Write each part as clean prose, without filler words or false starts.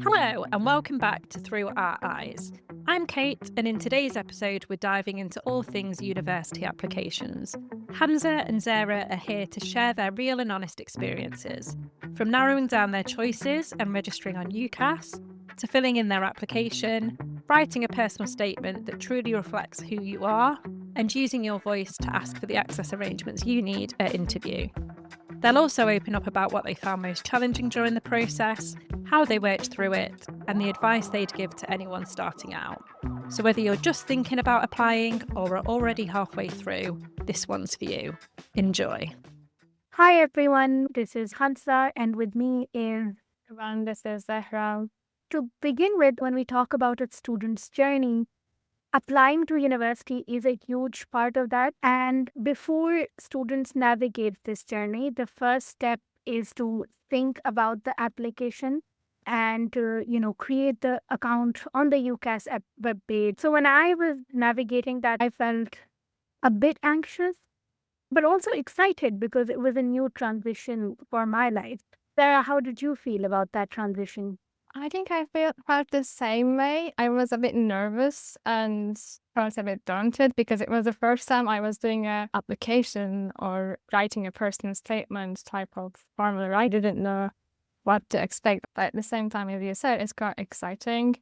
Hello, and welcome back to Through Our Eyes. I'm Kate, and in today's episode, we're diving into all things university applications. Khansa and Zehra are here to share their real and honest experiences, from narrowing down their choices and registering on UCAS, to filling in their application, writing a personal statement that truly reflects who you are, and using your voice to ask for the access arrangements you need at interview. They'll also open up about what they found most challenging during the process, how they worked through it, and the advice they'd give to anyone starting out. So, whether you're just thinking about applying or are already halfway through, this one's for you. Enjoy. Hi everyone, this is Khansa, and with me is everyone. This is Zehra. To begin with, when we talk about a student's journey, applying to university is a huge part of that. And before students navigate this journey, the first step is to think about the application and create the account on the UCAS web page. So when I was navigating that, I felt a bit anxious but also excited because it was a new transition for my life. Sarah, how did you feel about that transition? I think I felt the same way. I was a bit nervous and felt a bit daunted because it was the first time I was doing a application or writing a personal statement type of formula. I didn't know what to expect. But at the same time, as you said, it's quite exciting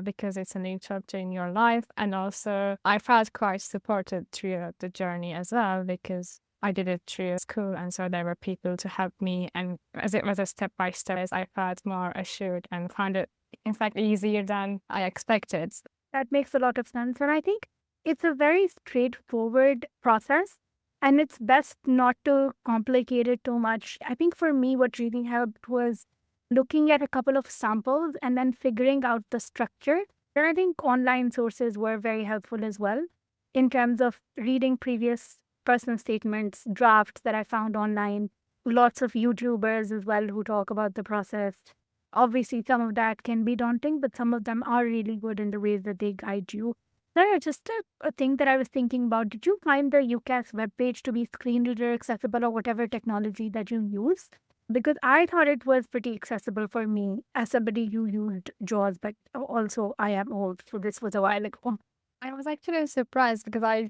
because it's a new chapter in your life. And also, I felt quite supported throughout the journey as well because I did it through school. And so there were people to help me. And as it was a step by step, I felt more assured and found it, in fact, easier than I expected. That makes a lot of sense. And I think it's a very straightforward process. And it's best not to complicate it too much. I think for me, what really helped was looking at a couple of samples and then figuring out the structure. And I think online sources were very helpful as well in terms of reading previous personal statements, drafts that I found online, lots of YouTubers as well who talk about the process. Obviously, some of that can be daunting, but some of them are really good in the ways that they guide you. Sarah, just a thing that I was thinking about. Did you find the UCAS webpage to be screen reader accessible or whatever technology that you used? Because I thought it was pretty accessible for me as somebody who used JAWS, but also I am old, so this was a while ago. I was actually surprised because I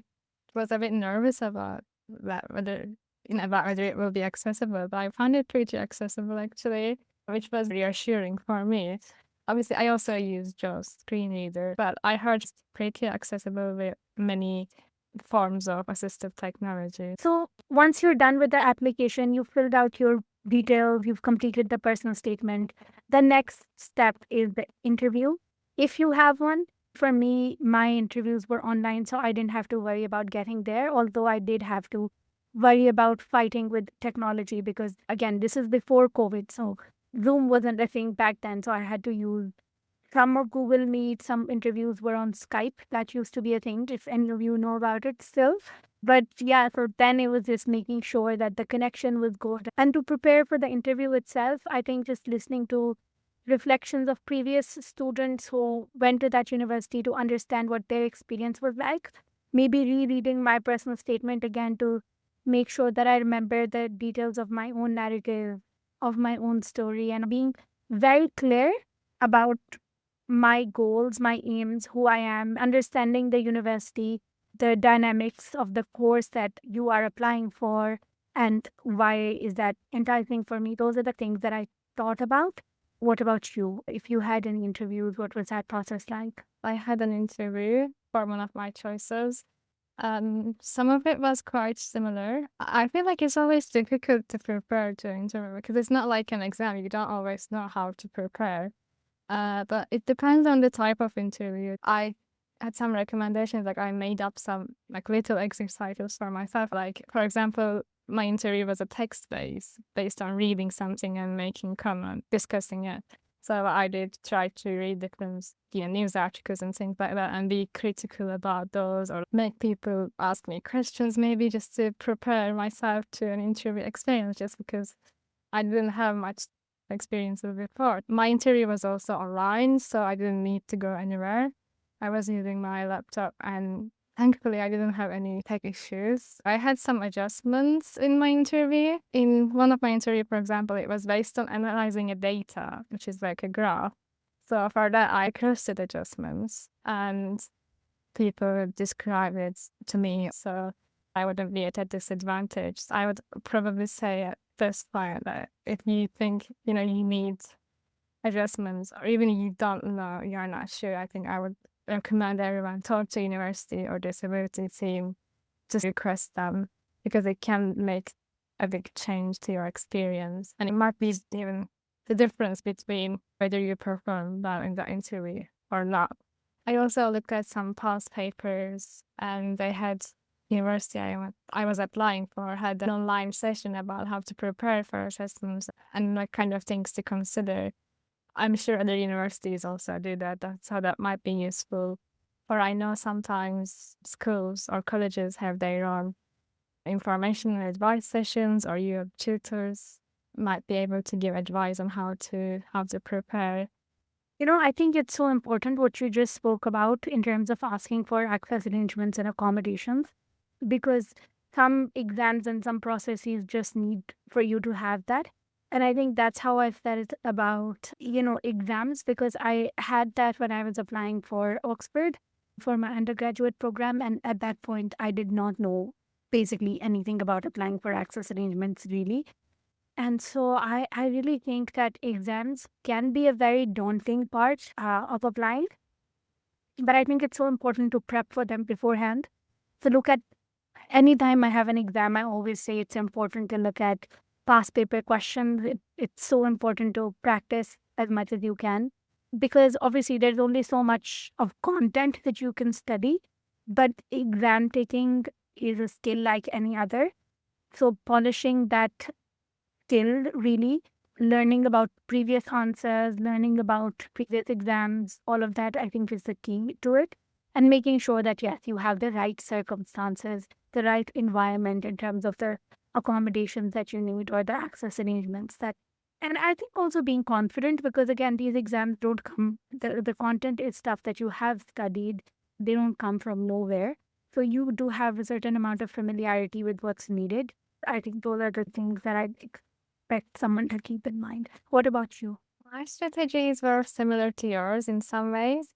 was a bit nervous about that, whether it will be accessible, but I found it pretty accessible actually, which was reassuring for me. Obviously, I also use JAWS screen reader, but I heard it's pretty accessible with many forms of assistive technology. So once you're done with the application, you filled out your details, you've completed the personal statement. The next step is the interview. If you have one, for me, my interviews were online, so I didn't have to worry about getting there, although I did have to worry about fighting with technology because, again, this is before COVID, so Zoom wasn't a thing back then, so I had to use some of Google Meet, some interviews were on Skype. That used to be a thing, if any of you know about it still. But yeah, so then it was just making sure that the connection was good. And to prepare for the interview itself, I think just listening to reflections of previous students who went to that university to understand what their experience was like. Maybe rereading my personal statement again to make sure that I remember the details of my own narrative, of my own story, and being very clear about my goals, my aims, who I am, understanding the university, the dynamics of the course that you are applying for, and why is that enticing for me. Those are the things that I thought about. What about you? If you had any interviews, what was that process like? I had an interview for one of my choices. Some of it was quite similar. I feel like it's always difficult to prepare to an interview because it's not like an exam. You don't always know how to prepare. But it depends on the type of interview. I had some recommendations, like I made up some like little exercises for myself. Like, for example, my interview was a text based on reading something and making comment, discussing it. So I did try to read different news articles and things like that and be critical about those or make people ask me questions maybe just to prepare myself to an interview experience just because I didn't have much experience before. My interview was also online, so I didn't need to go anywhere. I was using my laptop and thankfully I didn't have any tech issues. I had some adjustments in my interview. In one of my interview, for example, it was based on analyzing a data, which is like a graph. So for that, I requested adjustments, and people describe it to me, so I wouldn't be at a disadvantage. I would probably say at this point that if you think, you need adjustments, or even you don't know, you're not sure, I think I would recommend everyone talk to university or disability team, just request them, because it can make a big change to your experience. And it might be even the difference between whether you perform well in the interview or not. I also looked at some past papers, and they had university I was applying for had an online session about how to prepare for assessments and what kind of things to consider. I'm sure other universities also do that, so that might be useful. Or I know sometimes schools or colleges have their own information and advice sessions, or your tutors might be able to give advice on how to prepare. I think it's so important what you just spoke about in terms of asking for access arrangements and accommodations, because some exams and some processes just need for you to have that. And I think that's how I felt about, exams, because I had that when I was applying for Oxford for my undergraduate program. And at that point, I did not know basically anything about applying for access arrangements, really. And so I really think that exams can be a very daunting part of applying, but I think it's so important to prep for them beforehand. So look at anytime I have an exam, I always say it's important to look at past paper questions. It's so important to practice as much as you can, because obviously there's only so much of content that you can study, but exam taking is a skill like any other. So polishing that skill, really learning about previous answers, learning about previous exams, all of that, I think is the key to it. And making sure that, yes, you have the right circumstances, the right environment in terms of the accommodations that you need or the access arrangements that. And I think also being confident, because again, these exams don't come, the content is stuff that you have studied, they don't come from nowhere. So you do have a certain amount of familiarity with what's needed. I think those are the things that I expect someone to keep in mind. What about you? My strategies were similar to yours in some ways.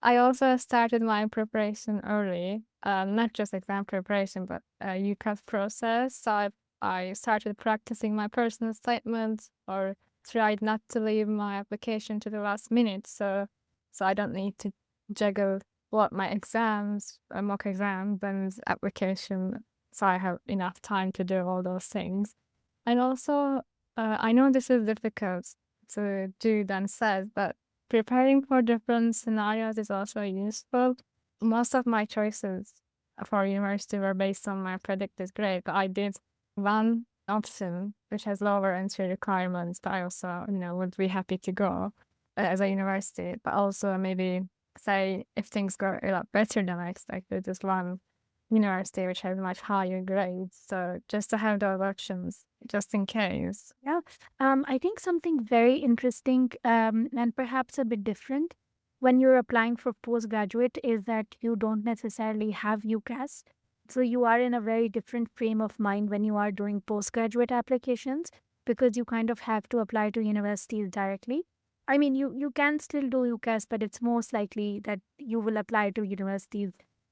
I also started my preparation early, not just exam preparation, but UCAS process. So I started practicing my personal statements, or tried not to leave my application to the last minute, so I don't need to juggle what my exams, mock exams, and application. So I have enough time to do all those things. And also, I know this is difficult to do than said, but preparing for different scenarios is also useful. Most of my choices for university were based on my predicted grade, but I did one option which has lower entry requirements, but I also, would be happy to go as a university, but also maybe say if things go a lot better than I expected, just one university which has much higher grades. So just to have those options just in case. Yeah. I think something very interesting and perhaps a bit different when you're applying for postgraduate is that you don't necessarily have UCAS. So you are in a very different frame of mind when you are doing postgraduate applications, because you kind of have to apply to universities directly. I mean, you can still do UCAS, but it's most likely that you will apply to universities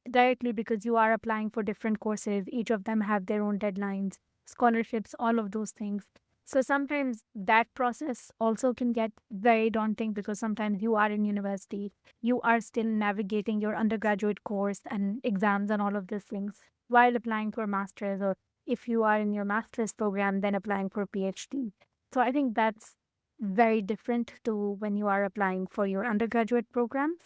directly because you are applying for different courses. Each of them have their own deadlines, scholarships, all of those things. So sometimes that process also can get very daunting, because sometimes you are in university, you are still navigating your undergraduate course and exams and all of these things while applying for master's, or if you are in your master's program, then applying for PhD. So I think that's very different to when you are applying for your undergraduate programs.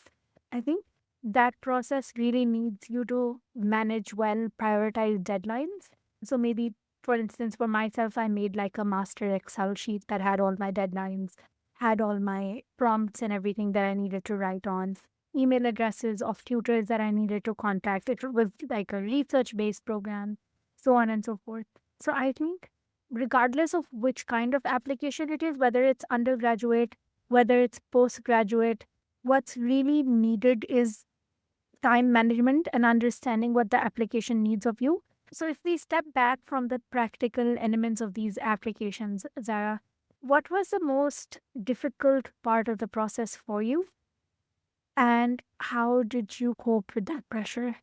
I think that process really needs you to manage well, prioritize deadlines. So maybe, for instance, for myself, I made like a master Excel sheet that had all my deadlines, had all my prompts and everything that I needed to write on, email addresses of tutors that I needed to contact. It was like a research-based program, so on and so forth. So I think regardless of which kind of application it is, whether it's undergraduate, whether it's postgraduate, what's really needed is time management and understanding what the application needs of you. So if we step back from the practical elements of these applications, Zara, What was the most difficult part of the process for you? And how did you cope with that pressure?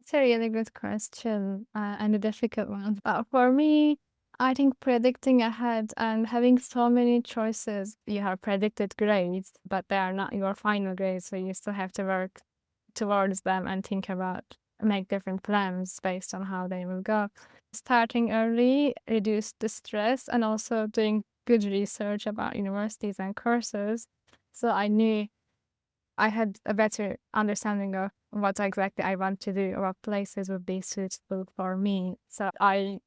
It's a really good question and a difficult one. For me, I think predicting ahead and having so many choices, you have predicted grades, but they are not your final grades, so you still have to work towards them and think about, make different plans based on how they will go. Starting early reduced the stress and also doing good research about universities and courses. So I knew I had a better understanding of what exactly I want to do or what places would be suitable for me. So I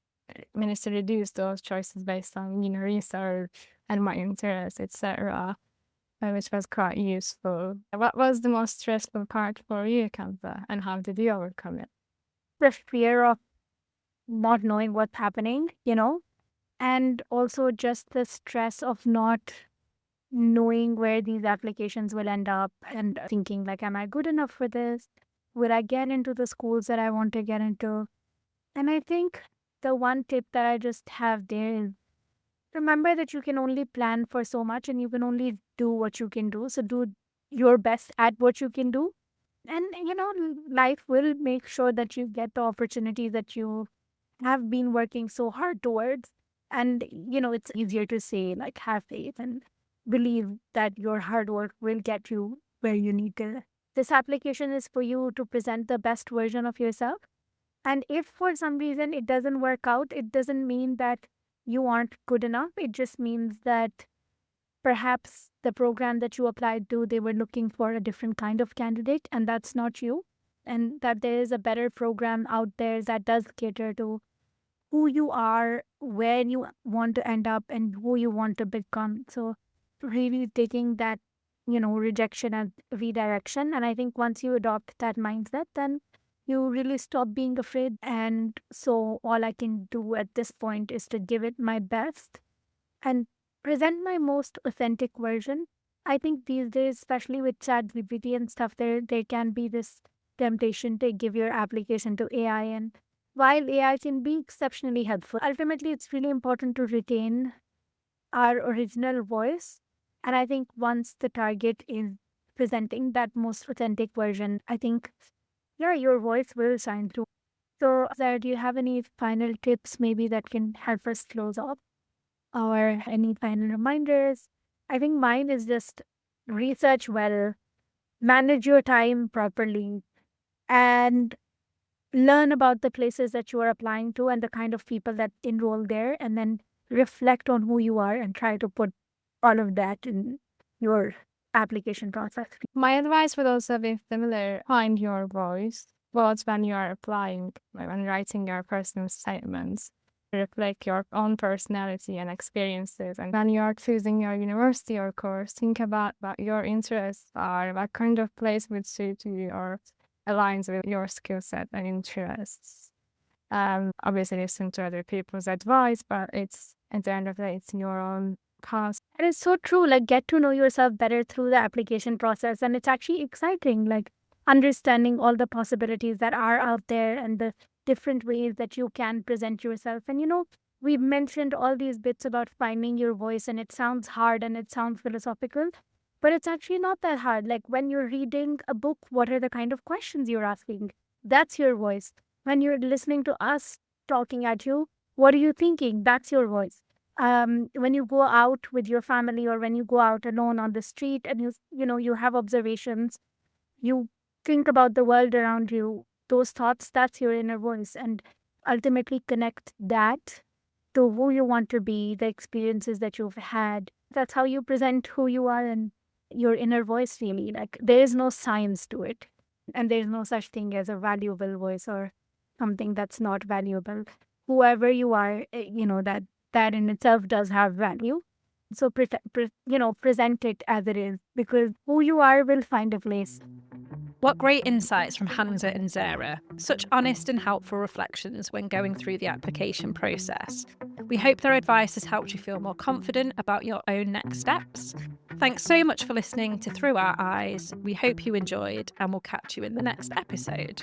managed to reduce those choices based on, research and my interests, etc., which was quite useful. What was the most stressful part for you, Khansa, and how did you overcome it? The fear of not knowing what's happening, and also just the stress of not knowing where these applications will end up and thinking like, am I good enough for this? Will I get into the schools that I want to get into? And I think the one tip that I just have there is remember that you can only plan for so much and you can only do what you can do. So do your best at what you can do. And, life will make sure that you get the opportunity that you have been working so hard towards. And, it's easier to say, like, have faith and believe that your hard work will get you where you need to. This application is for you to present the best version of yourself. And if for some reason it doesn't work out, it doesn't mean that you aren't good enough. It just means that perhaps the program that you applied to, they were looking for a different kind of candidate, and that's not you. And that there is a better program out there that does cater to who you are, where you want to end up, and who you want to become. So, really taking that, rejection as redirection. And I think once you adopt that mindset, then you really stop being afraid. And so, all I can do at this point is to give it my best and present my most authentic version. I think these days, especially with ChatGPT and stuff, there can be this temptation to give your application to AI. And while AI can be exceptionally helpful, ultimately it's really important to retain our original voice. And I think once the target is presenting that most authentic version, I think your voice will shine through. So, Zara, do you have any final tips maybe that can help us close off? Or any final reminders? I think mine is just research well, manage your time properly, and learn about the places that you are applying to and the kind of people that enroll there, and then reflect on who you are and try to put all of that in your application process. My advice would also be similar. Find your voice, both when you are applying, like when writing your personal statements. Reflect your own personality and experiences. And when you are choosing your university or course, think about what your interests are, what kind of place would suit you or aligns with your skill set and interests. Obviously, listen to other people's advice, but it's at the end of the day, it's your own path. And it's so true, like get to know yourself better through the application process. And it's actually exciting, like understanding all the possibilities that are out there and the different ways that you can present yourself. And we've mentioned all these bits about finding your voice, and it sounds hard and it sounds philosophical, but it's actually not that hard. Like when you're reading a book, what are the kind of questions you're asking? That's your voice. When you're listening to us talking at you, what are you thinking? That's your voice. When you go out with your family or when you go out alone on the street and you have observations, you think about the world around you, those thoughts, that's your inner voice. And ultimately connect that to who you want to be, the experiences that you've had. That's how you present who you are and your inner voice, really. Like there is no science to it. And there's no such thing as a valuable voice or something that's not valuable. Whoever you are, that in itself does have value. So, present it as it is, because who you are will find a place. What great insights from Khansa and Zehra. Such honest and helpful reflections when going through the application process. We hope their advice has helped you feel more confident about your own next steps. Thanks so much for listening to Through Our Eyes. We hope you enjoyed, and we'll catch you in the next episode.